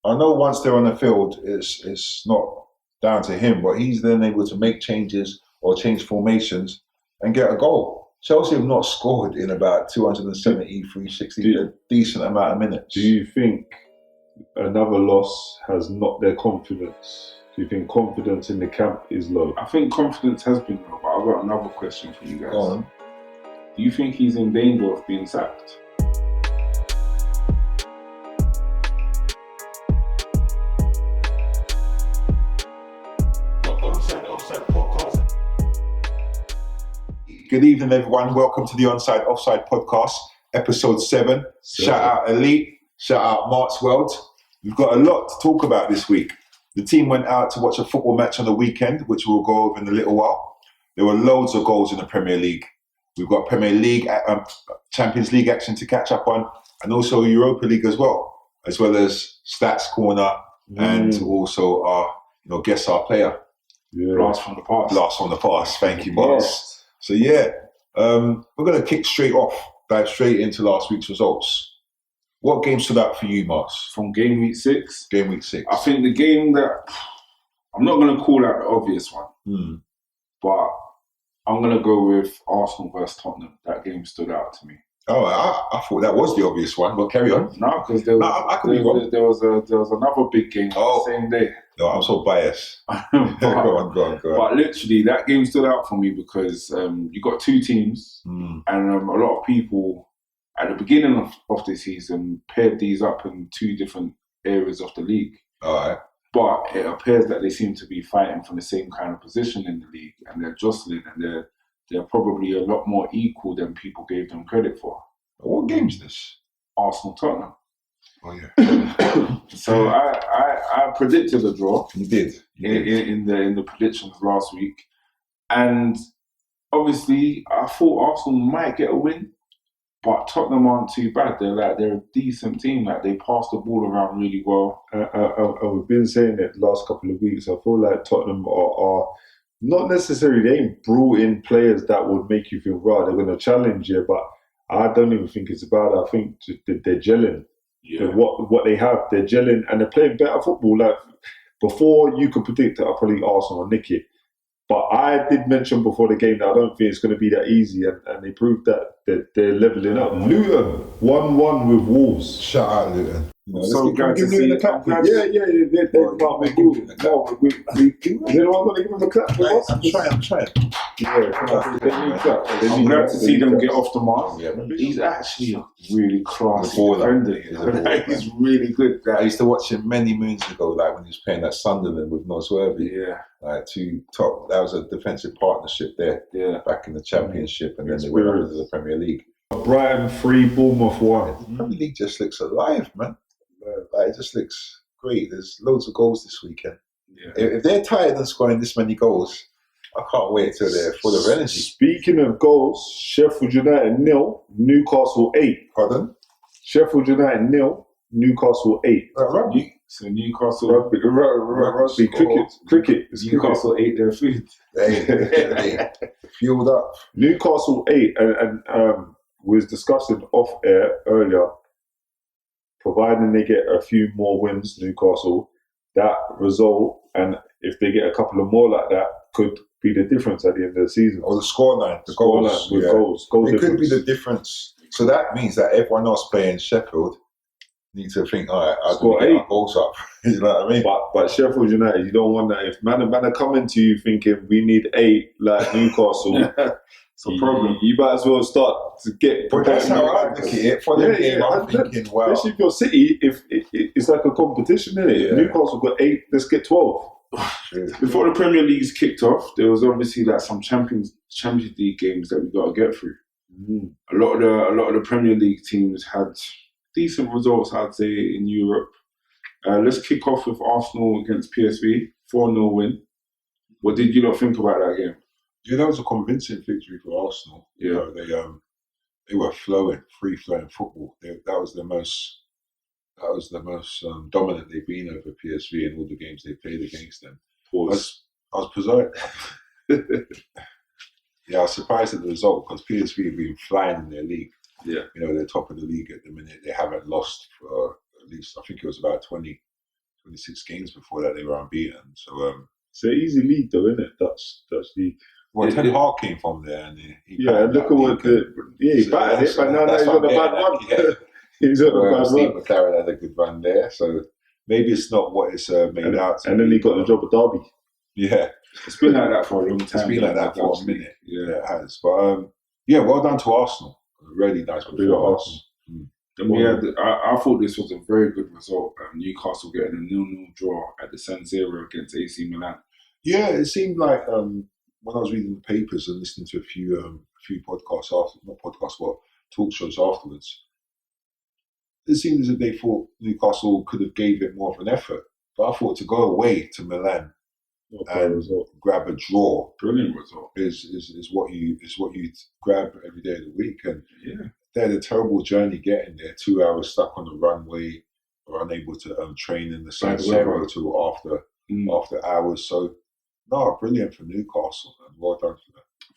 I know once they're on the field, it's not down to him, but he's then able to make changes or change formations and get a goal. Chelsea have not scored in about 270, 360, a decent amount of minutes. Do you think another loss has knocked their confidence? Do you think confidence in the camp is low? I think confidence has been low, but I've got another question for you guys. Go on. Do you think he's in danger of being sacked? Good evening, everyone. Welcome to the Onside Offside podcast, episode 7. Shout out Elite, shout out Mark's World. We've got a lot to talk about this week. The team went out to watch a football match on the weekend, which we'll go over in a little while. There were loads of goals in the Premier League. We've got Premier League, Champions League action to catch up on, and also Europa League as well as Stats Corner, and also our, guess our player. Yeah. Blast from the past. Blast from the past. Thank you, Marks. So we're going to kick dive straight into last week's results. What game stood out for you, Mars? From game week 6? Game week 6. I think the game that, I'm not going to call out the obvious one, but I'm going to go with Arsenal versus Tottenham. That game stood out to me. Oh, I thought that was the obvious one, but carry on. No, because there was another big game the same day. No, I'm so biased. Go on. But literally, that game stood out for me because you got two teams, and a lot of people at the beginning of the season paired these up in two different areas of the league. All right. But it appears that they seem to be fighting for the same kind of position in the league, and they're jostling, and they're probably a lot more equal than people gave them credit for. What game is this? Arsenal-Tottenham. Oh, yeah. So I predicted a draw. You did. In the predictions last week. And obviously, I thought Arsenal might get a win, but Tottenham aren't too bad. They're a decent team. They pass the ball around really well. We've been saying it the last couple of weeks. I feel like Tottenham are not necessarily, they ain't brought in players that would make you feel right. They're going to challenge you, but I don't even think it's about it. I think they're gelling. Yeah. What they have, they're gelling and they're playing better football. Like before, you could predict that probably Arsenal will nick it. But I did mention before the game that I don't think it's going to be that easy, and they proved that they're levelling up. Luton 1-1 with Wolves. Shout out Luton. So glad to see the clap. Yeah. Is anyone going to give them a clap for us? I'm trying. I'm glad to see them get off the mark. Yeah, he's actually a really classy defender. He's really good. I used to watch him many moons ago, like when he was playing at Sunderland with Nosworthy. Yeah. Two top. That was a defensive partnership there. Yeah. Back in the Championship, and then they went over to the Premier League. Brighton 3, Bournemouth 1. The Premier League just looks alive, man. It just looks great. There's loads of goals this weekend. Yeah. If they're tired and scoring this many goals, I can't wait till they're full of energy. Speaking of goals, Sheffield United 0, Newcastle 8. Pardon? Sheffield United 0, Newcastle 8. Rugby. So Newcastle rugby, cricket. Newcastle ate their food. They fueled up. Newcastle 8, and we was discussing off air earlier. Providing they get a few more wins, Newcastle, that result, and if they get a couple of more like that, could be the difference at the end of the season. Or the scoreline. The goals. With goals. It could be the difference. So that means that everyone else playing Sheffield needs to think, all right, I've got to get our goals up. You know what I mean? But Sheffield United, you don't want that. If man are coming to you thinking we need 8 like Newcastle, it's a problem. You might as well start to get. But that's how I look at it. For the game, I'm thinking, wow. Especially if you're City, if it's like a competition, isn't it? Yeah. Newcastle got 8, let's get 12. Before the Premier League's kicked off, there was obviously some Champions League games that we got to get through. A lot of the Premier League teams had decent results, I'd say, in Europe. Let's kick off with Arsenal against PSV, 4-0 win. What did you not think about that game? Yeah, that was a convincing victory for Arsenal. Yeah, they were free-flowing football. That was the most dominant they've been over PSV in all the games they played against them. I was bizarre. Yeah, I was surprised at the result because PSV have been flying in their league. Yeah, they're top of the league at the minute. They haven't lost for at least, I think it was about 20 26 games before that they were unbeaten. So It's an easy league, though, isn't it? Dutch league. well, Ten Hag came from there, and he Yeah, look at what he battered it, but now he's on a bad run. Yeah. He's on a bad Steve run. McLaren had a good run there, so maybe it's not what it's made out to And then be, he got the job at Derby. Yeah, It's been like that for a long time. it's been like that for a minute. Yeah. Yeah, it has. But yeah, well done to Arsenal. Really nice performance. And we had, I thought this was a very good result. Newcastle getting a 0-0 draw at the San Siro against AC Milan. Yeah, it seemed like when I was reading the papers and listening to a few podcasts after, not podcasts, but talk shows afterwards, it seemed as if they thought Newcastle could have gave it more of an effort. But I thought to go away to Milan and grab a draw, Brilliant result. is what you grab every day of the week. And Yeah. they had a terrible journey getting there. 2 hours stuck on the runway, or unable to train in the San Siro till after hours. So no, brilliant for Newcastle, and well done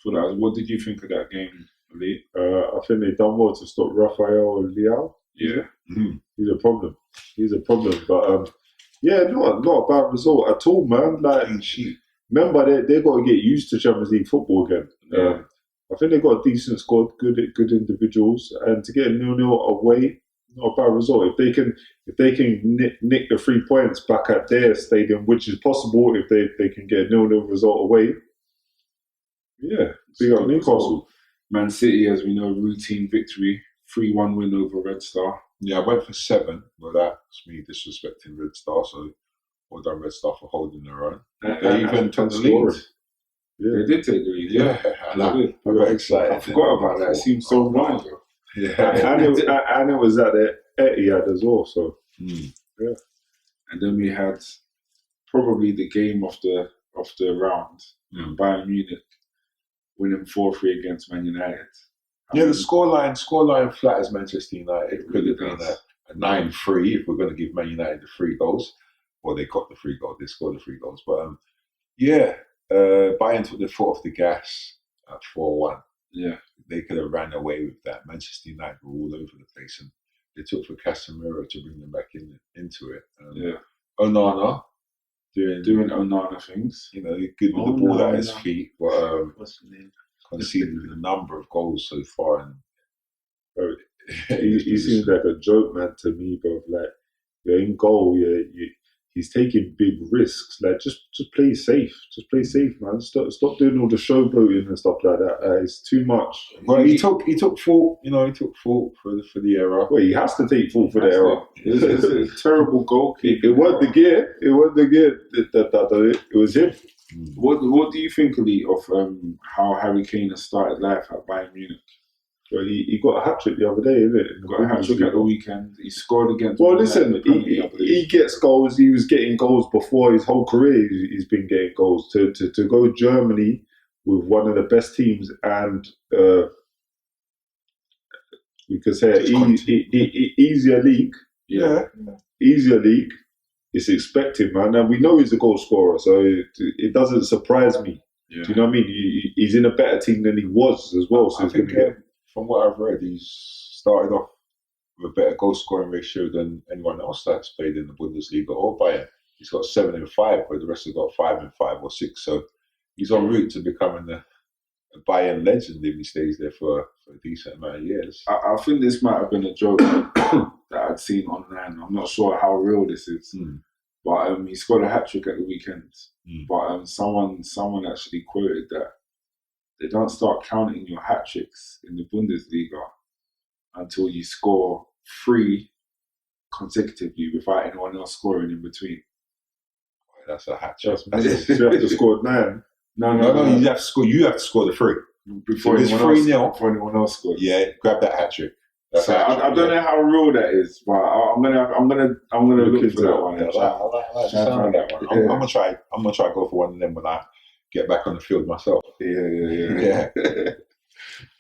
for them. What did you think of that game, Lee? I think they done well to stop Rafael Leao. Yeah. He's a problem. But yeah, not a bad result at all, man. Like, remember they got to get used to Champions League football again. Yeah. I think they got a decent squad, good individuals, and to get a 0-0 away, not a bad result. If they can nick the 3 points back at their stadium, which is possible if they can get a 0-0 result away. Yeah, big up Newcastle. Man City, as we know, routine victory, 3-1 win over Red Star. Yeah, I went for 7, but that's me disrespecting Red Star. So well done, Red Star, for holding their own. They even took the lead. Yeah. They did take the lead. Yeah, I got excited. I forgot about that. It seems so long ago. Yeah, and it was at the Etihad as well. So yeah. And then we had probably the game of the round, Bayern Munich winning 4-3 against Man United. Yeah, the scoreline flat as Manchester United. Could have been a 9-3 if we're going to give Man United the 3 goals. Well, they got the 3 goals. They scored the 3 goals. But Bayern took their foot off the gas at 4-1. Yeah, they could have ran away with that. Manchester United were all over the place, and they took for Casemiro to bring them back into it. Onana doing Onana things. You know, good with the ball at his feet, but conceded a number of goals so far. And he seems like a joke, man, to me, bro. Like, you're in goal, he's taking big risks. Like, just play safe. Just play safe, man. Stop doing all the showboating and stuff like that. It's too much. Well, he took fault. You know, he took fault for the error. Well, he has to take fault for the error. It's a terrible goal kick. It wasn't the gear. It wasn't the gear that it was him. What do you think, Lee, of how Harry Kane has started life at Bayern Munich? Well, he got a hat trick the other day, isn't it? He got a hat trick at the weekend. He scored against. Well, listen, he gets goals. He was getting goals before his whole career. He's been getting goals. To go Germany with one of the best teams and we could say easier league. Yeah, easier league. It's expected, man. And we know he's a goal scorer, so it doesn't surprise me. Yeah. Do you know what I mean? He's in a better team than he was as well. So I think, from what I've read, he's started off with a better goal scoring ratio than anyone else that's played in the Bundesliga or Bayern. He's got 7 and 5, but the rest have got 5 and 5 or 6. So he's en route to becoming a Bayern legend if he stays there for a decent amount of years. I think this might have been a joke that I'd seen online. I'm not sure how real this is. But he scored a hat-trick at the weekend. But someone actually quoted that they don't start counting your hat-tricks in the Bundesliga until you score 3 consecutively without anyone else scoring in between. That's a hat-trick. So you have to score 9. No. You have to score the 3. Before anyone else scores. Yeah, grab that hat-trick. So I don't know how real that is, but I'm gonna look for that one. I'm gonna try to go for one of them when I get back on the field myself. Yeah.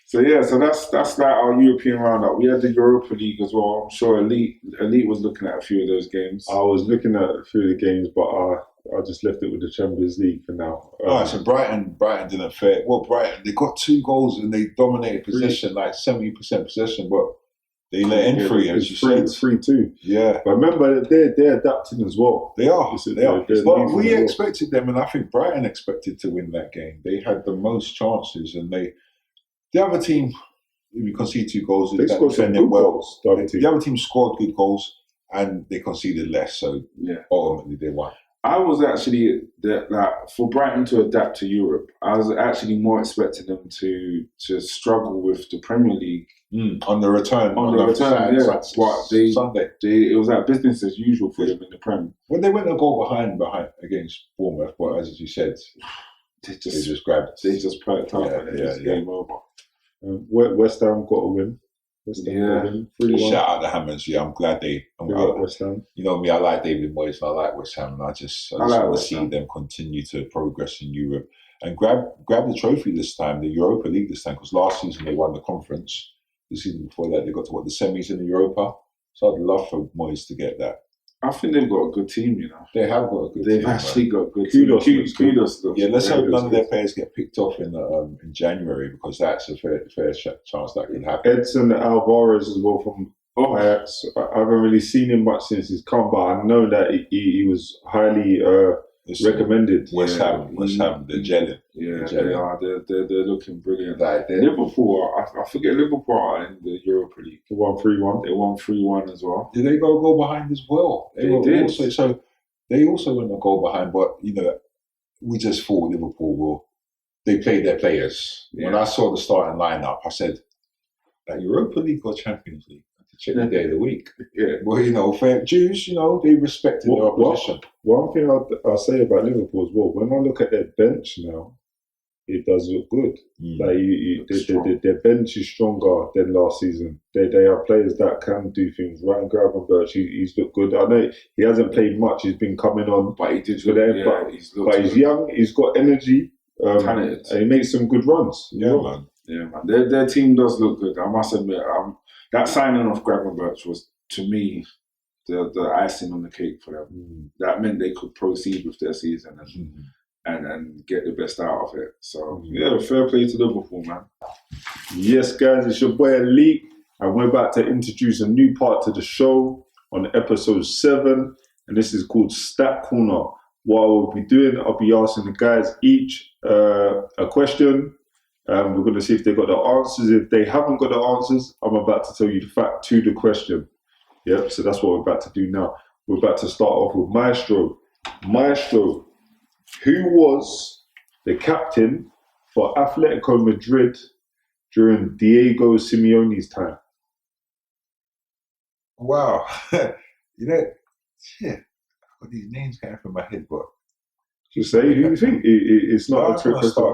So that's like our European roundup. We had the Europa League as well. I'm sure Elite was looking at a few of those games. I was looking at a few of the games, but I just left it with the Champions League for now. So Brighton didn't fare. Well, Brighton, they got 2 goals and they dominated possession, like 70% possession, but They let in three, as you said. 3-2. Yeah. But remember, they're adapting as well. They are. They are. They're But leading we as well. expected them, and I think Brighton expected to win that game. They had the most chances, and the other team, if you concede 2 goals, They scored some good goals. The other team scored good goals, and they conceded less. So ultimately, they won. I was actually for Brighton to adapt to Europe. I was actually more expecting them to struggle with the Premier League on the return. Sunday. It was like business as usual for them in the Prem. When they went a goal behind against Bournemouth, but as you said, they just grabbed. They just perked up and it was game over. West Ham got a win. Shout out the Hammers. Yeah, I'm glad West Ham. You know me, I like David Moyes and I like West Ham. And I just want to see them continue to progress in Europe and grab the trophy this time, the Europa League this time, because last season they won the conference. The season before that they got to the semis in the Europa. So I'd love for Moyes to get that. I think they've got a good team, you know. They have got a good team. They've actually got a good team. Kudos. Yeah, let's hope none of their players get picked off in January, because that's a fair chance that could happen. Edson Alvarez as well from Ajax. I haven't really seen him much since he's come, but I know that he was highly recommended. West Ham, they're gelling. Yeah, they are. They're looking brilliant. Liverpool, I forget Liverpool are in the Europa League. They won 3-1. They won 3-1 as well. Did they go a goal behind as well? They did. So they also went a goal behind, but we just thought Liverpool they played their players. Yeah. When I saw the starting lineup, I said, Europa League or Champions League? Check the day of the week. Yeah. Well, fair dues, they respected their opposition. One thing I'll say about Liverpool as well, when I look at their bench now, it does look good. Their bench is stronger than last season. They are players that can do things. Ryan Gravenberch, he's looked good. I know he hasn't played much. He's been coming on, but he did. He's young. He's got energy. Talented. And he makes some good runs. Yeah, man. Yeah, man. Their team does look good. I must admit, that signing of Gravenberch was, to me, the icing on the cake for them. That meant they could proceed with their season and get the best out of it. So, fair play to Liverpool, man. Yes, guys, it's your boy Elite, and we're about to introduce a new part to the show on episode 7, and this is called Stat Corner. What I will be doing, I'll be asking the guys each a question. We're going to see if they got the answers. If they haven't got the answers, I'm about to tell you the fact to the question. Yep, so that's what we're about to do now. We're about to start off with Maestro. Maestro, who was the captain for Atletico Madrid during Diego Simeone's time? Wow. Got these names going from my head, but just say, who do you think? It's not a trick question.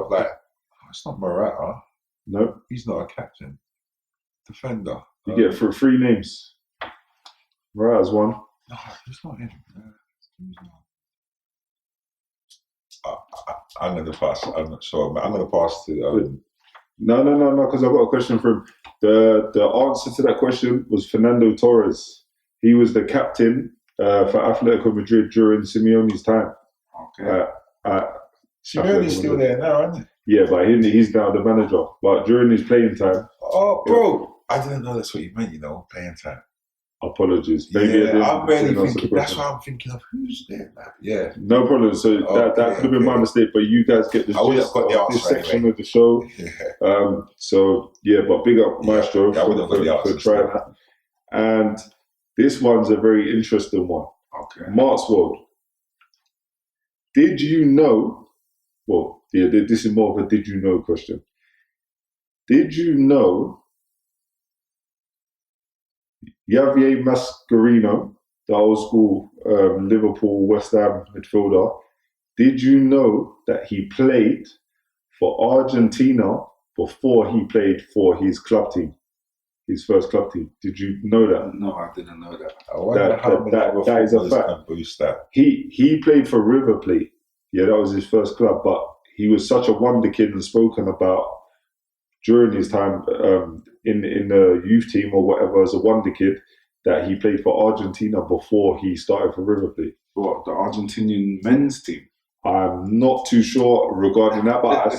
It's not Morata. No. He's not a captain. Defender. You get for 3 names. Morata's one. No, it's not him. I'm going to pass. I'm not sure. I'm going to pass to... No, because I've got a question for him. The answer to that question was Fernando Torres. He was the captain for Atletico Madrid during Simeone's time. Okay. Simeone's still there now, isn't he? Yeah, but he's now the manager. But during his playing time... Oh, bro! I didn't know that's what you meant, playing time. Apologies. Maybe I'm really thinking, that's why I'm thinking of who's there, man. Yeah. No problem. So that could have been my mistake, but you guys get the gist of this section of the show. Yeah. But big up Maestro for trying that. And this one's a very interesting one. Okay. Mark's World. Did you know... Well, yeah, this is more of a did you know question. Did you know Javier Mascherano, the old school Liverpool West Ham midfielder, did you know that he played for Argentina before he played for his club team, his first club team? Did you know that? No, I didn't know that. That is a fact. Boost that. He played for River Plate. Yeah, that was his first club, but he was such a wonder kid and spoken about during his time in the youth team or whatever as a wonder kid that he played for Argentina before he started for River Plate. What, the Argentinian men's team? I'm not too sure regarding that, but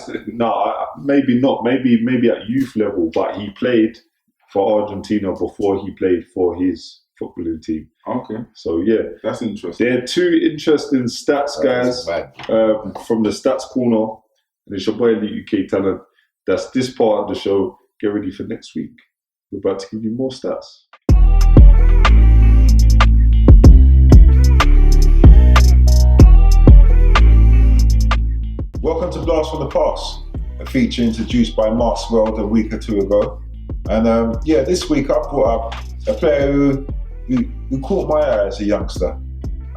maybe not. Maybe at youth level, but he played for Argentina before he played for his footballing team. Okay, So yeah, that's interesting. there are two interesting stats, guys, from the Stats Corner. And it's your boy, Elite UK Talent. That's this part of the show. Get ready for next week. We're about to give you more stats. Welcome to Blast from the Past, a feature introduced by Mark's World a week or two ago. And this week I brought up a player who caught my eye as a youngster,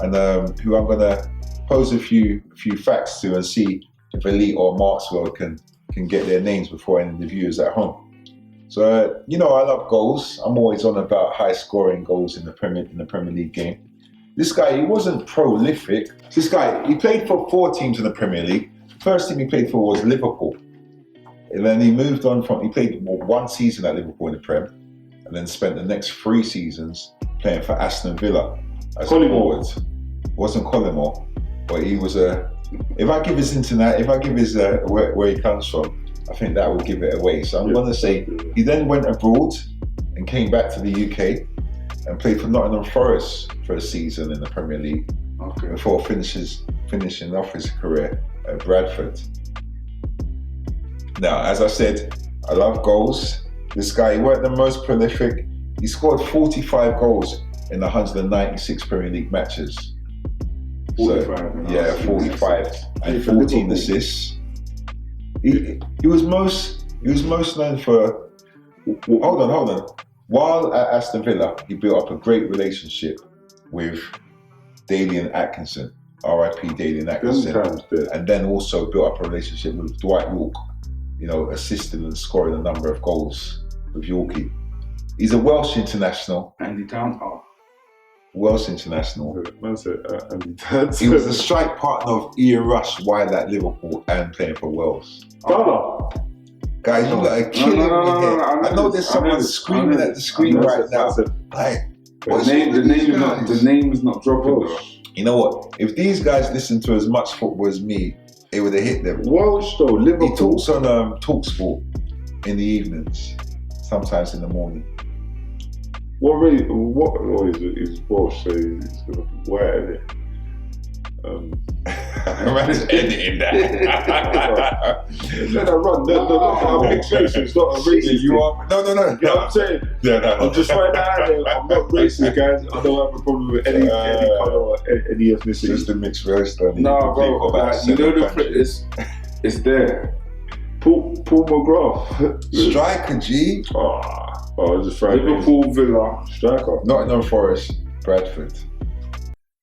and who I'm going to pose a few facts to and see if Elite or Mark's World can get their names before any of the viewers at home. So, I love goals. I'm always on about high-scoring goals in the Premier League game. This guy, he wasn't prolific. This guy, he played for 4 teams in the Premier League. First team he played for was Liverpool. And then he moved on he played 1 season at Liverpool in the Prem, and then spent the next 3 seasons playing for Aston Villa as a forward. It wasn't Collymore, but he was if I give his where he comes from, I think that will give it away. So I'm going to say he then went abroad and came back to the UK and played for Nottingham Forest for a season in the Premier League before finishing off his career at Bradford. Now, as I said, I love goals. This guy, he weren't the most prolific. He scored 45 goals in 196 Premier League matches. 45. 45 and 14 assists. He was most known for. Hold on. While at Aston Villa, he built up a great relationship with Dalian Atkinson, R.I.P. Dalian Atkinson, and then also built up a relationship with Dwight York, assisting and scoring a number of goals with Yorkie. He's a Welsh international. Andy Towns. Welsh international. Andy Towns. He was a strike partner of Ian Rush while at Liverpool and playing for Wales. Guys, you lot are killing me here. I know there's someone screaming at the screen right now. The name is not dropping. You know what? If these guys listen to as much football as me, it would have hit them. Welsh though, Liverpool. He talks on TalkSport in the evenings, sometimes in the morning. Is Welsh, so he's going to be where, isn't it? Man's editing that. Let that run. No, I'm mixed race. It's not a racist. You are. No. You know what I'm saying? No. I'm just trying to out there. I'm not racist, guys. I don't have a problem with any colour or any ethnicity. Just a mixed race, though. No, bro. It's there. Paul McGrath. Striker, G. Just trying. Liverpool, Villa. Striker. Nottingham Forest, Bradford.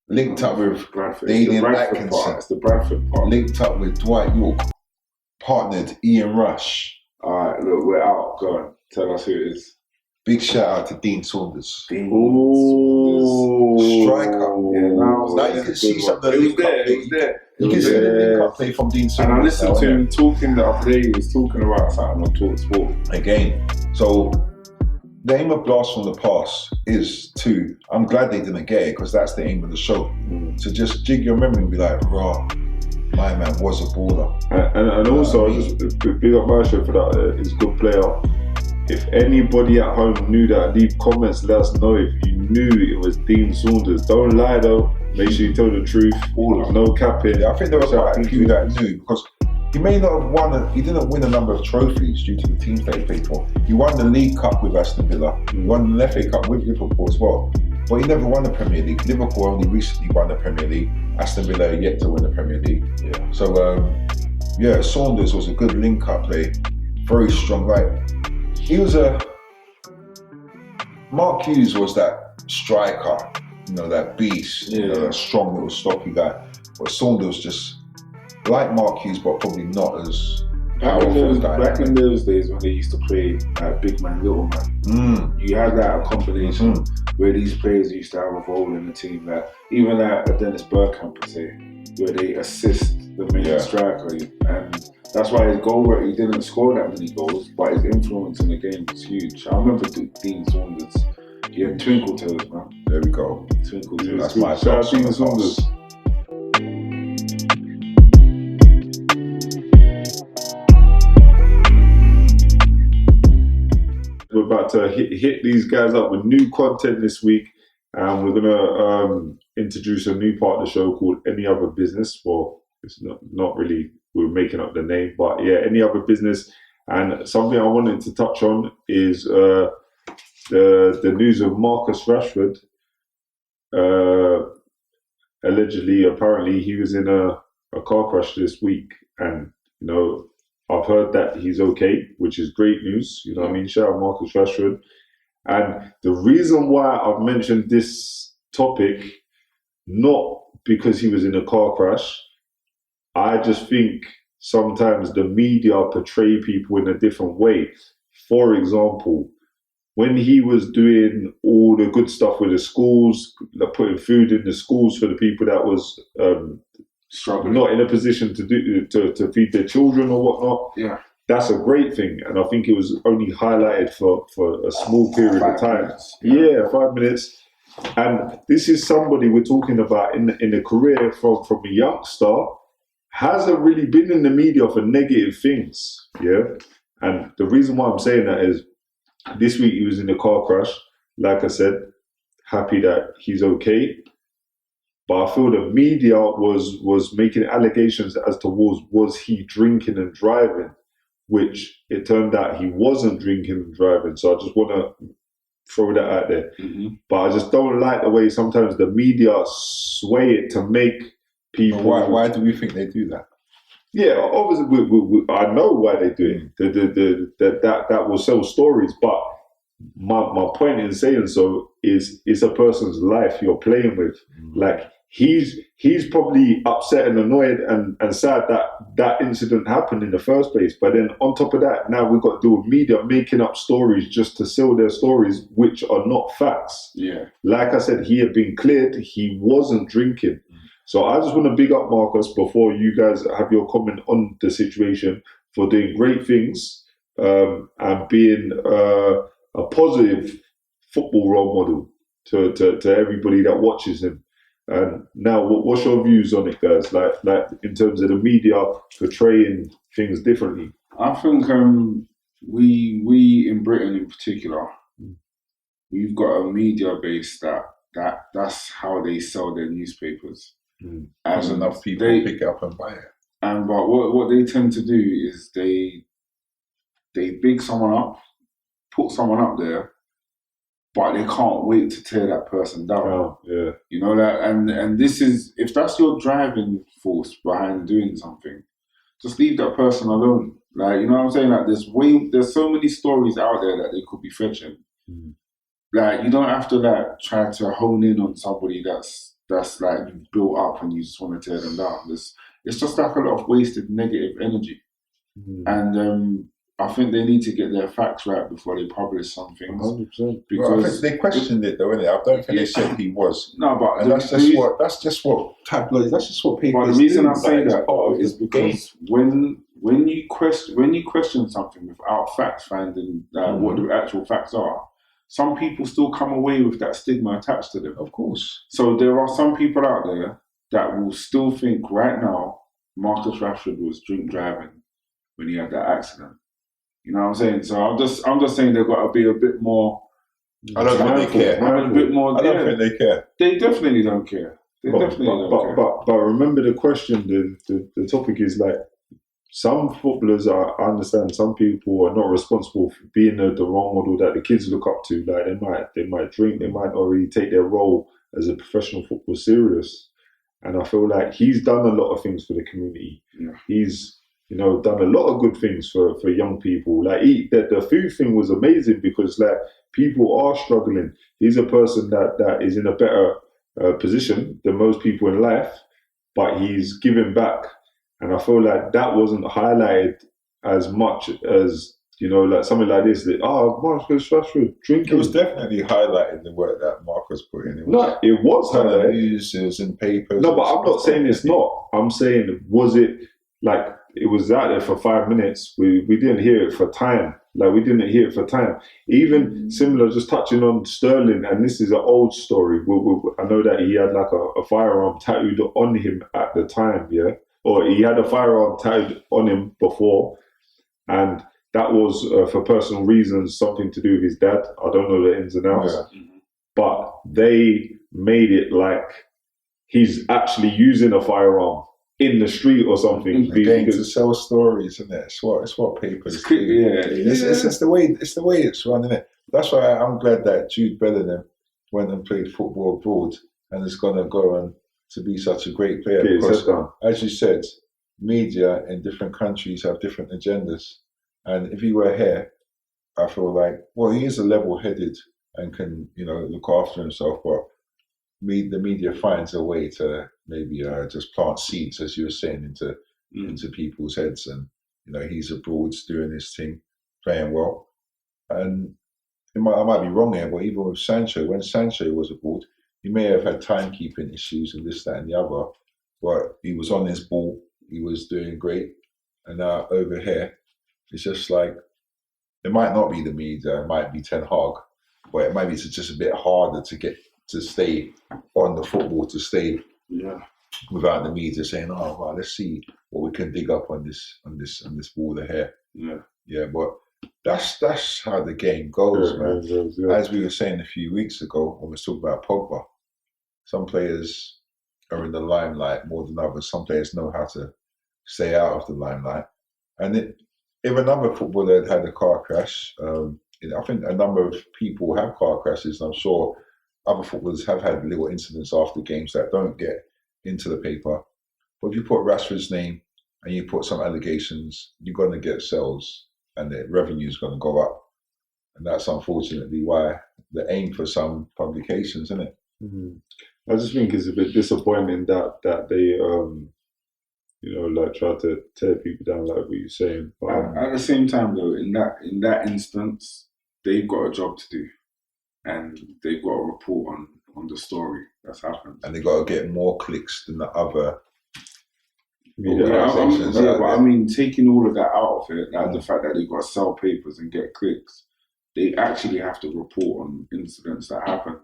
Linked up with Dalian Atkinson. It's the Bradford part. Linked up with Dwight York. Partnered Ian Rush. Alright, look, we're out. Go on. Tell us who it is. Big shout out to Dean Saunders. Striker. Yeah, now you can see some of the link up play. You can see the link up play from Dean Saunders. And I listened to him talking the other day. He was talking about something on TalkSport. Again. So the aim of Blast from the Past is to, I'm glad they didn't get it because that's the aim of the show. To just jig your memory and be like, raw, my man was a baller. And also, just big up my show for that. He's a good player. If anybody at home knew that, leave comments, let us know if you knew it was Dean Saunders. Don't lie though, make sure you tell the truth. No capping. Yeah, I think there were quite a few that knew because he may not have won, he didn't win a number of trophies due to the teams that he played for. He won the League Cup with Aston Villa, he won the FA Cup with Liverpool as well, but he never won the Premier League. Liverpool only recently won the Premier League, Aston Villa yet to win the Premier League. Yeah. So, Saunders was a good link-up play, very strong. He was Mark Hughes was that striker, that beast, that strong little stocky guy, but Saunders just, like Mark Hughes, but probably not as powerful. Back in those days when they used to play big man, little man, you had that combination where these players used to have a role in the team. Like even at Dennis Bergkamp would say, where they assist the main striker, and that's why his goal rate, he didn't score that many goals, but his influence in the game was huge. I remember Dean Saunders. He had twinkle toes, man. There we go. Twinkle toes. That's my shout. Dean Saunders. We're about about to hit these guys up with new content this week. And we're going to introduce a new part of the show called Any Other Business. Well, it's not really, we're making up the name, but yeah, Any Other Business. And something I wanted to touch on is the news of Marcus Rashford. Allegedly, apparently, he was in a car crash this week. And, you know, I've heard that he's okay, which is great news. You know what I mean? Shout out Marcus Rashford. And the reason why I've mentioned this topic, not because he was in a car crash, I just think sometimes the media portray people in a different way. For example, when he was doing all the good stuff with the schools, like putting food in the schools for the people that was Struggling. not in a position to feed their children or whatnot, Yeah. that's a great thing. And I think it was only highlighted for a small period of time. Minutes. Yeah, 5 minutes. And this is somebody we're talking about in a career from a youngster, hasn't really been in the media for negative things. Yeah. And the reason why I'm saying that is this week he was in a car crash. Like I said, happy that he's okay. But I feel the media was making allegations as to was he drinking and driving, which it turned out he wasn't drinking and driving. So I just want to throw that out there. Mm-hmm. But I just don't like the way sometimes the media sway it to make people. Why do we think they do that? Yeah, obviously, I know why they do it. That will sell stories. But my point in saying so is it's a person's life you're playing with. Like, he's probably upset and annoyed and sad that incident happened in the first place. But then on top of that, now we've got to do with media making up stories just to sell their stories, which are not facts. Yeah. Like I said, he had been cleared. He wasn't drinking. So I just want to big up Marcus before you guys have your comment on the situation, for doing great things and being a positive football role model to everybody that watches him. And now, what's your views on it, guys? Like in terms of the media portraying things differently. I think we in Britain in particular, we've got a media base that's how they sell their newspapers. Because enough people pick it up and buy it. And but what they tend to do is they big someone up, put someone up there, but they can't wait to tear that person down. Oh, yeah. You know that, and this is, if that's your driving force behind doing something, just leave that person alone. Like, you know what I'm saying? Like, there's so many stories out there that they could be fetching. Like, you don't have to like try to hone in on somebody that's like you've built up and you just want to tear them down. It's just like a lot of wasted negative energy. And I think they need to get their facts right before they publish some things. 100%. Well, I think they questioned it though, innit? I don't think they said he was. No, but And that's just what tabloids. That's just what people. But the reason I say that is because when you question something without facts, finding what the actual facts are, some people still come away with that stigma attached to them. Of course. So there are some people out there that will still think right now Marcus Rashford was drink driving when he had that accident. You know what I'm saying? So I'm just saying they've got to be a bit more. I don't think they care. A bit more. I don't think they care. They definitely don't care. Don't care. But remember the question. The topic is like, some footballers I understand. Some people are not responsible for being the role model that the kids look up to. Like they might drink. They might not really take their role as a professional footballer serious. And I feel like he's done a lot of things for the community. Yeah. He's done a lot of good things for young people. Like the food thing was amazing because like people are struggling. He's a person that is in a better position than most people in life, but he's giving back. And I feel like that wasn't highlighted as much as, like something like this. That, Marcus Rashford drinking. It was definitely highlighted the work that Marcus put in. It was highlighted. News and papers. No, but I'm not saying it's not. I'm saying, was it like it was out there for 5 minutes? We didn't hear it for time. Like, we didn't hear it for time. Even similar, just touching on Sterling, and this is an old story. I know that he had like a firearm tattooed on him at the time, yeah? Or he had a firearm tattooed on him before, and that was for personal reasons, something to do with his dad. I don't know the ins and outs, but they made it like he's actually using a firearm in the street or something. Again, to sell stories, isn't it? It's what papers do. It's the way it's run, isn't it? That's why I'm glad that Jude Bellingham went and played football abroad and is going to go on to be such a great player. Because, as you said, media in different countries have different agendas. And if he were here, I feel like, well, he is a level-headed and can, look after himself, but the media finds a way to maybe just plant seeds, as you were saying, into people's heads. And he's abroad doing his thing, playing well. And I might be wrong here, but even with Sancho, when Sancho was abroad, he may have had timekeeping issues and this, that, and the other, but he was on his ball. He was doing great. And now over here, it's just like it might not be the media, it might be Ten Hag, but it might be just a bit harder to stay on the football, to stay without the media saying, "Oh, well, let's see what we can dig up on this ball here." Yeah, but that's how the game goes, man. As we were saying a few weeks ago when we talked about Pogba, some players are in the limelight more than others. Some players know how to stay out of the limelight. And if another footballer had a car crash, I think a number of people have car crashes. I'm sure other footballers have had little incidents after games that don't get into the paper. But if you put Rashford's name and you put some allegations, you're going to get sales and the revenue is going to go up. And that's unfortunately why the aim for some publications, isn't it? I just think it's a bit disappointing that they, try to tear people down, like what you're saying. But, at the same time, though, in that instance, they've got a job to do, and they've got to report on the story that's happened, and they got to get more clicks than the other. I mean, taking all of that out of it, like the fact that they've got to sell papers and get clicks, they actually have to report on incidents that happen.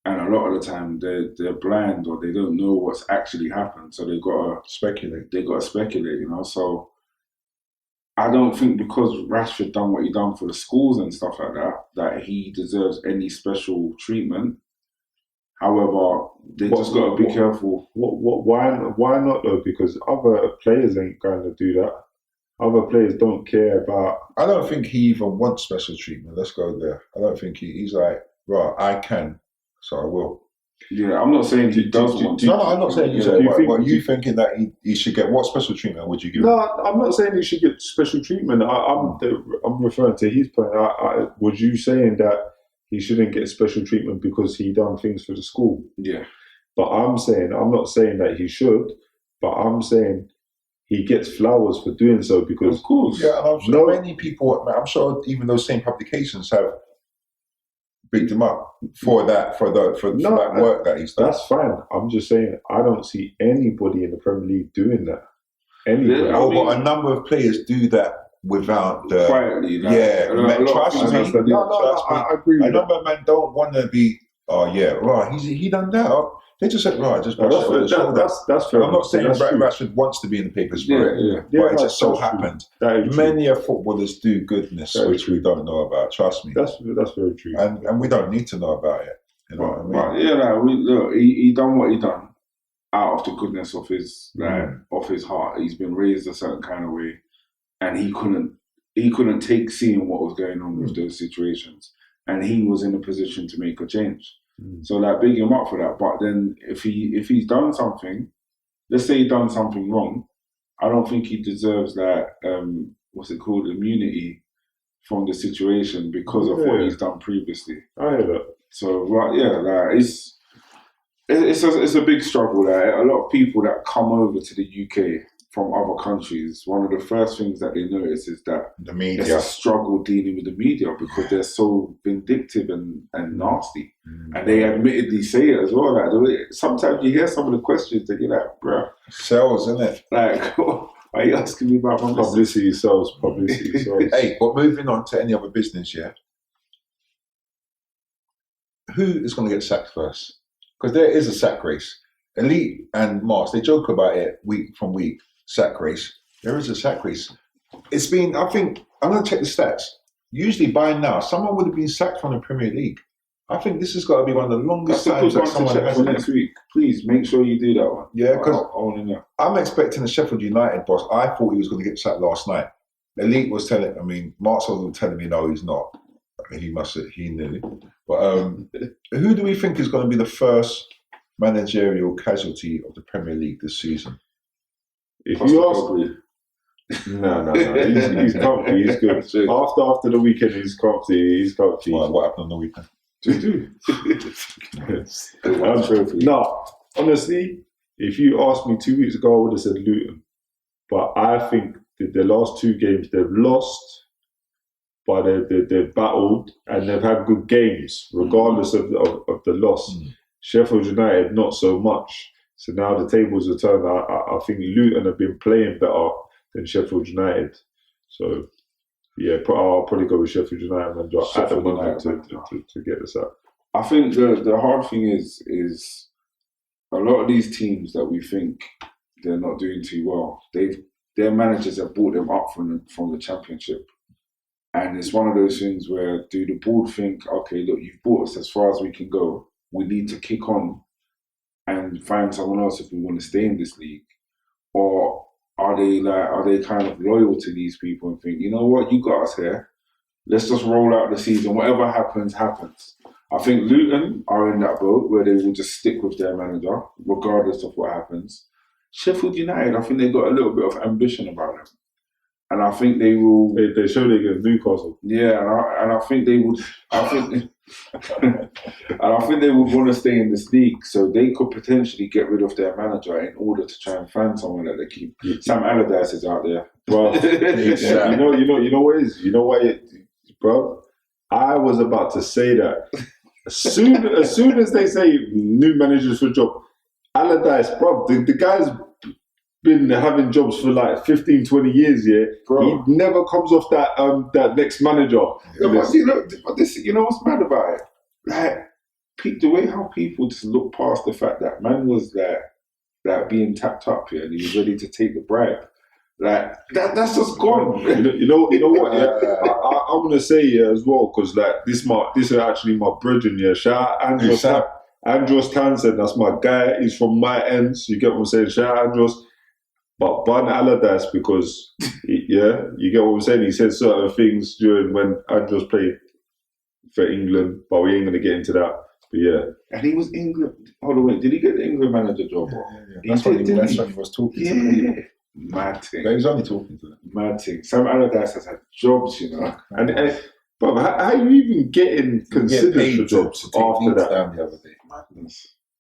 And a lot of the time, they're blind or they don't know what's actually happened. So they've got to speculate. So I don't think because Rashford done what he done for the schools and stuff like that he deserves any special treatment. However, they just got to be careful. Why not though? Because other players ain't going to do that. Other players don't care about. I don't think he even wants special treatment. Let's go there. I don't think he's like, right, I can, so I will. Yeah, I'm not saying he does want. No, I'm not saying you say. But you thinking that he should get what special treatment would you give? No, I'm not saying he should get special treatment. I'm referring to his point. Was you saying that he shouldn't get special treatment because he done things for the school? Yeah. But I'm not saying that he should, but I'm saying he gets flowers for doing so because, of course, yeah. I'm sure many people. I'm sure even those same publications have beat him up for that work that he's done. That's fine. I'm just saying I don't see anybody in the Premier League doing that. Anybody. But a number of players do that without the quietly. Trust me. I agree. A number of men don't want to be. Oh yeah, right. He done that. They just said, right, just brush it over the shoulder. That's fair. I'm not saying Rashford wants to be in the papers for it, but it just so happened. Many of footballers do goodness, which we don't know about. Trust me. That's very true. And we don't need to know about it. You know what I mean? He done what he done out of the goodness of his of his heart. He's been raised a certain kind of way, and he couldn't take seeing what was going on with those situations, and he was in a position to make a change. So big him up for that. But then if he's done something, let's say he's done something wrong, I don't think he deserves that immunity from the situation because of what he's done previously. I hear that. So it's a big struggle. A lot of people that come over to the UK from other countries, one of the first things that they notice is that the media. It's a struggle dealing with the media because they're so vindictive and nasty. And they admittedly say it as well. Sometimes you hear some of the questions that you're like, bro. Sells, isn't it? Why are you asking me about my publicity sells? Publicity sells. Hey, but moving on to any other business, who is going to get sacked first? Because there is a sack race. Elite and Mars, they joke about it week from week. Sack race. There is a sack race. It's been, I think, I'm going to check the stats. Usually by now, someone would have been sacked from the Premier League. I think this has got to be one of the longest times that someone check has for next week. Please make sure you do that one. Yeah, because I want to know. I'm expecting the Sheffield United boss. I thought he was going to get sacked last night. Elite was telling, Mark was telling me, no, he's not. He knew. But who do we think is going to be the first managerial casualty of the Premier League this season? If you ask me, no. He's comfy. He's good. After the weekend, he's comfy. What happened on the weekend? No, honestly, if you asked me 2 weeks ago, I would have said Luton. But I think that the last 2 games they've lost, but they've battled and they've had good games, regardless of the loss. Sheffield United, not so much. So now the tables are turned. I think Luton have been playing better than Sheffield United. So, yeah, I'll probably go with Sheffield United and just at the moment to get this up. I think the hard thing is a lot of these teams that we think they're not doing too well, their managers have brought them up from the Championship. And it's one of those things where do the board think, okay, look, you've brought us as far as we can go. We need to kick on and find someone else if we want to stay in this league. Or are they kind of loyal to these people and think, you know what, you got us here. Let's just roll out the season. Whatever happens, happens. I think Luton are in that boat where they will just stick with their manager, regardless of what happens. Sheffield United, I think they've got a little bit of ambition about them. And I think they will... They showed it against Newcastle. Yeah, and I think they would... and I think they would want to stay in this league, so they could potentially get rid of their manager in order to try and find someone that they keep. Sam Allardyce is out there. Bro, you know what it is? You know why, bro? I was about to say that. As soon as they say new managers for job, Allardyce, bro, the guy's been having jobs for like 15, 20 years, yeah. Bro. He never comes off that next manager. Yeah, but this, you know what's mad about it? Like, the way how people just look past the fact that man was like being tapped up here and he was ready to take the bribe. Like that's just gone. You know what? Yeah, I'm gonna say as well because like this is actually my brethren. Yeah, shout out Andros Townsend. That's my guy. He's from my ends. You get what I'm saying? Shout out Andros. But ban Allardyce because you get what I'm saying. He said certain things during when Andros played for England, but we ain't gonna get into that. But yeah, and he was England. Hold on, wait. Did he get the England manager job? Yeah. That's when he was talking to them. Mad thing. But he was only talking to them. Mad thing. Sam Allardyce has had jobs, you know. And bro, how are you even getting considered for jobs after that? Down the other day.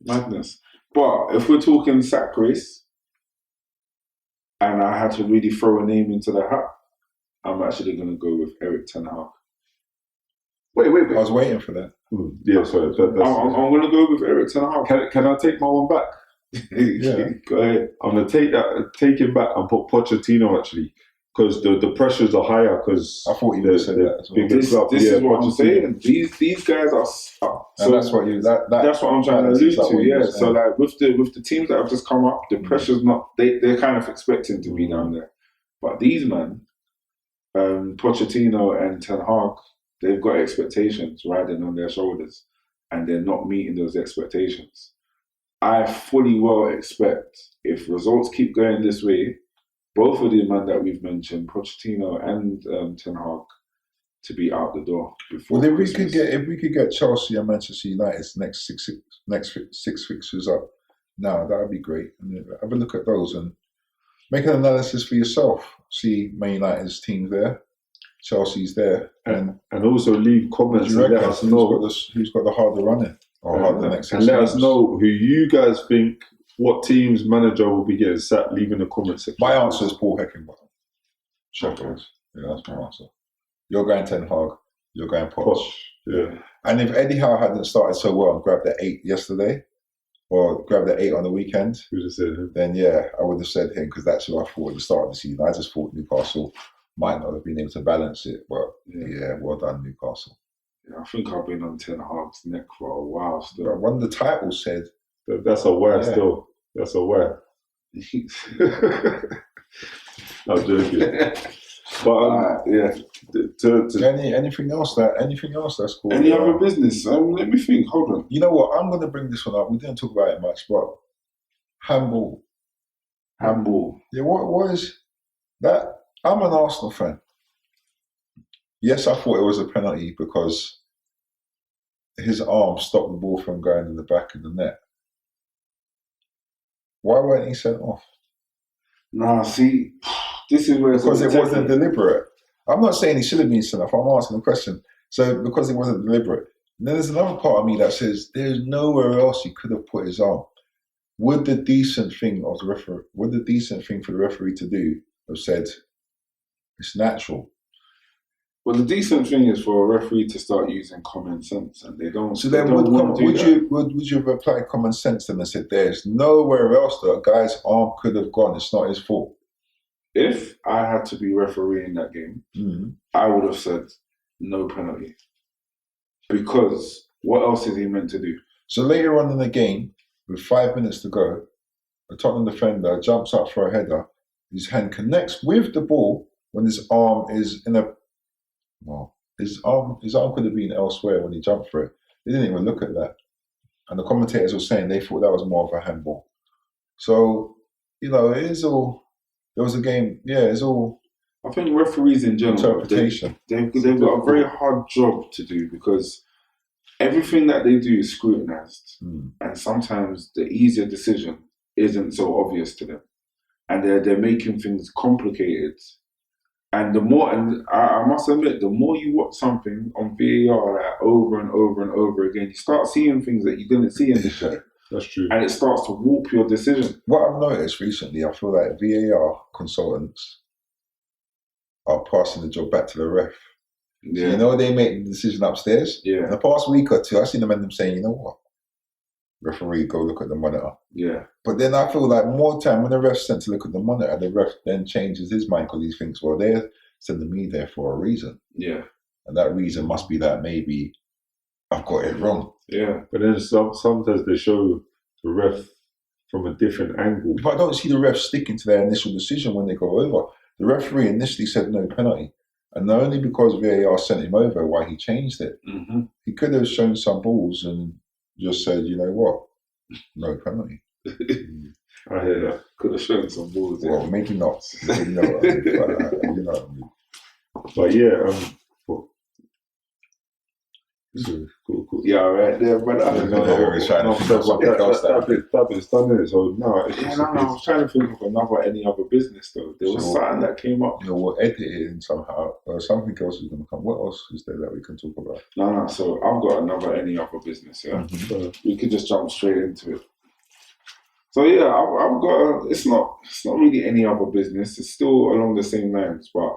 Madness. But if we're talking sack race, and I had to really throw a name into the hat, I'm actually going to go with Erik ten Hag. Wait. I was waiting for that. Yeah, sorry. I'm going to go with Erik ten Hag. Can I take my one back? Yeah, go ahead. I'm going to take him back and put Pochettino actually, because the pressures are higher. Because I thought you would have said that as well. This is what I'm saying. These guys are. So that's what you. That's what I'm trying to allude to. Yeah. So like with the teams that have just come up, the pressure's not. They're kind of expecting to be down there, but these men, Pochettino and Ten Hag, they've got expectations riding on their shoulders, and they're not meeting those expectations. I fully well expect if results keep going this way, both of the men that we've mentioned, Pochettino and Ten Hag, to be out the door before. Well, if we could get Chelsea and Manchester United's next six fixtures up, now that would be great. And have a look at those and make an analysis for yourself. See Man United's team there, Chelsea's there, and also leave comments and let us know who's got the harder running. And let us know who you guys think, what team's manager will be getting sacked. Leave in the comments section. My answer is Paul Heckingbottom. Sheffield. Yeah, that's my answer. You're going Ten Hag. You're going Poch. Yeah. And if Eddie Howe hadn't started so well and grabbed the 8 yesterday, or grabbed the 8 on the weekend, then yeah, I would have said him because that's who I thought at the start of the season. I just thought Newcastle might not have been able to balance it, but yeah, well done Newcastle. I think I've been on Ten Hag's neck for a while still. But one of the titles said... That's a where still. That's a where. I'm joking. But yeah. Anything else that's cool? Any other business? Let me think. Hold on. You know what? I'm going to bring this one up. We didn't talk about it much, but handball. Yeah, what is that? I'm an Arsenal fan. Yes, I thought it was a penalty because his arm stopped the ball from going in the back of the net. Why weren't he sent off? Nah, see, this is where because it wasn't deliberate. I'm not saying he should have been sent off. I'm asking a question. So because it wasn't deliberate. And then there's another part of me that says there's nowhere else he could have put his arm. Would the decent thing for the referee to do have said it's natural? Well, the decent thing is for a referee to start using common sense, and they don't. So then, would you have applied common sense then and said there's nowhere else that a guy's arm could have gone? It's not his fault. If I had to be refereeing that game, I would have said no penalty, because what else is he meant to do? So later on in the game, with 5 minutes to go, a Tottenham defender jumps up for a header. His hand connects with the ball when his arm is in a. Well, his arm could have been elsewhere when he jumped for it. They didn't even look at that. And the commentators were saying they thought that was more of a handball. So, it is all, there was a game, it's all I think referees in general, interpretation. They've got a very hard job to do because everything that they do is scrutinised. And sometimes the easier decision isn't so obvious to them. And they're making things complicated. And I must admit, the more you watch something on VAR over and over and over again, you start seeing things that you didn't see in the show. That's true. And it starts to warp your decision. What I've noticed recently, I feel like VAR consultants are passing the job back to the ref. Yeah. So, they make the decision upstairs. Yeah. In the past week or two, I've seen them saying, you know what? Referee, go look at the monitor. Yeah. But then I feel like more time when the ref's sent to look at the monitor, the ref then changes his mind because he thinks, well, they're sending me there for a reason. Yeah. And that reason must be that maybe I've got it wrong. Yeah. But then sometimes they show the ref from a different angle. But I don't see the ref sticking to their initial decision when they go over. The referee initially said no penalty. And only because VAR sent him over why he changed it. Mm-hmm. He could have shown some balls and just said, you know what? No penalty. I hear that. Could have shown some balls. Well, maybe not. Maybe not. But, you know what I mean. But yeah, cool. Yeah, right there, but I don't know. That bit's done it. So no, I was trying to think of any other business though. There was something that came up. We'll edit it in somehow. Something else is going to come. What else is there that we can talk about? No. So I've got any other business. Yeah, we could just jump straight into it. So yeah, I've got. It's not really any other business. It's still along the same lines, but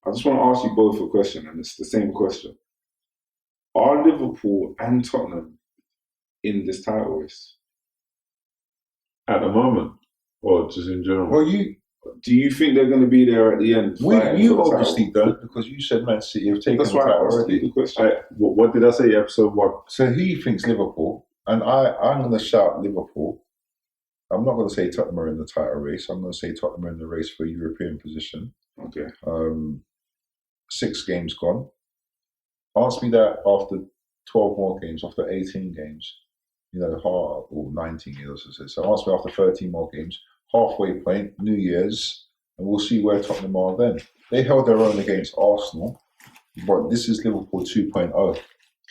I just want to ask you both a question, and it's the same question. Are Liverpool and Tottenham in this title race? At the moment, or just in general? Well, do you think they're going to be there at the end? You obviously don't, because you said Man City have taken the title already. The question. What did I say? Episode 1. So he thinks Liverpool, and I'm going to shout Liverpool. I'm not going to say Tottenham are in the title race. I'm going to say Tottenham are in the race for a European position. Okay. 6 games gone. Ask me that after 12 more games, after 18 games, or 19 games, so ask me after 13 more games, halfway point, New Year's, and we'll see where Tottenham are then. They held their own against Arsenal, but this is Liverpool 2.0.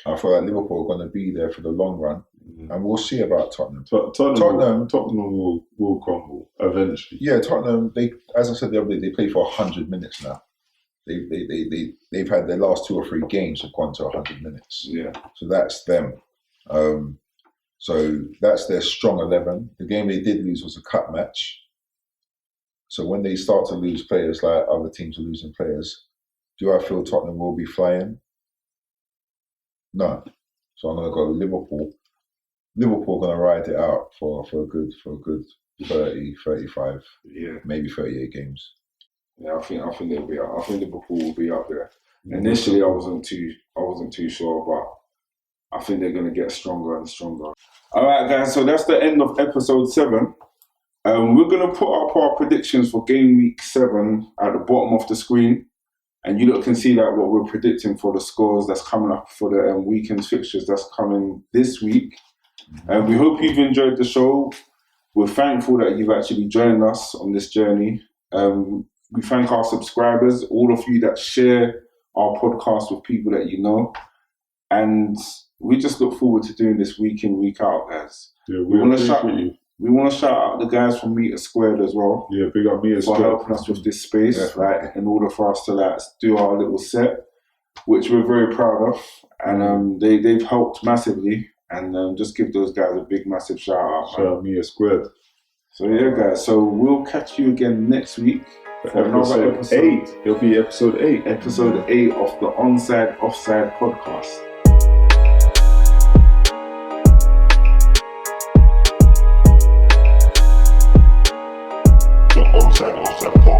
I feel like Liverpool are going to be there for the long run, and we'll see about Tottenham. Tottenham will crumble eventually. Yeah, Tottenham, as I said the other day, they play for 100 minutes now. They've had their last 2 or 3 games have gone to 100 minutes. Yeah. So that's them. So that's their strong 11. The game they did lose was a cup match. So when they start to lose players, like other teams are losing players, do I feel Tottenham will be flying? No. So I'm going to go Liverpool. Liverpool are going to ride it out for a good 30, 35, maybe 38 games. Yeah, I think they'll be out. I think Liverpool will be up there. Initially, I wasn't too sure, but I think they're going to get stronger and stronger. All right, guys. So that's the end of episode 7. We're going to put up our predictions for game week 7 at the bottom of the screen. And you lot can see that what we're predicting for the scores that's coming up for the weekend's fixtures that's coming this week. And we hope you've enjoyed the show. We're thankful that you've actually joined us on this journey. We thank our subscribers, all of you that share our podcast with people that you know. And we just look forward to doing this week in, week out, guys. Yeah, we want to shout you. We want to shout out the guys from Meter Squared as well. Yeah, big up Meter for Squared. helping us with this space, right? In order for us to do our little set, which we're very proud of. And they've helped massively. And just give those guys a big, massive shout out. Shout out Meter Squared. So yeah, guys. So we'll catch you again next week for another episode. 8. It'll be episode 8. Episode 8 of the Onside Offside podcast. The Onside Offside podcast.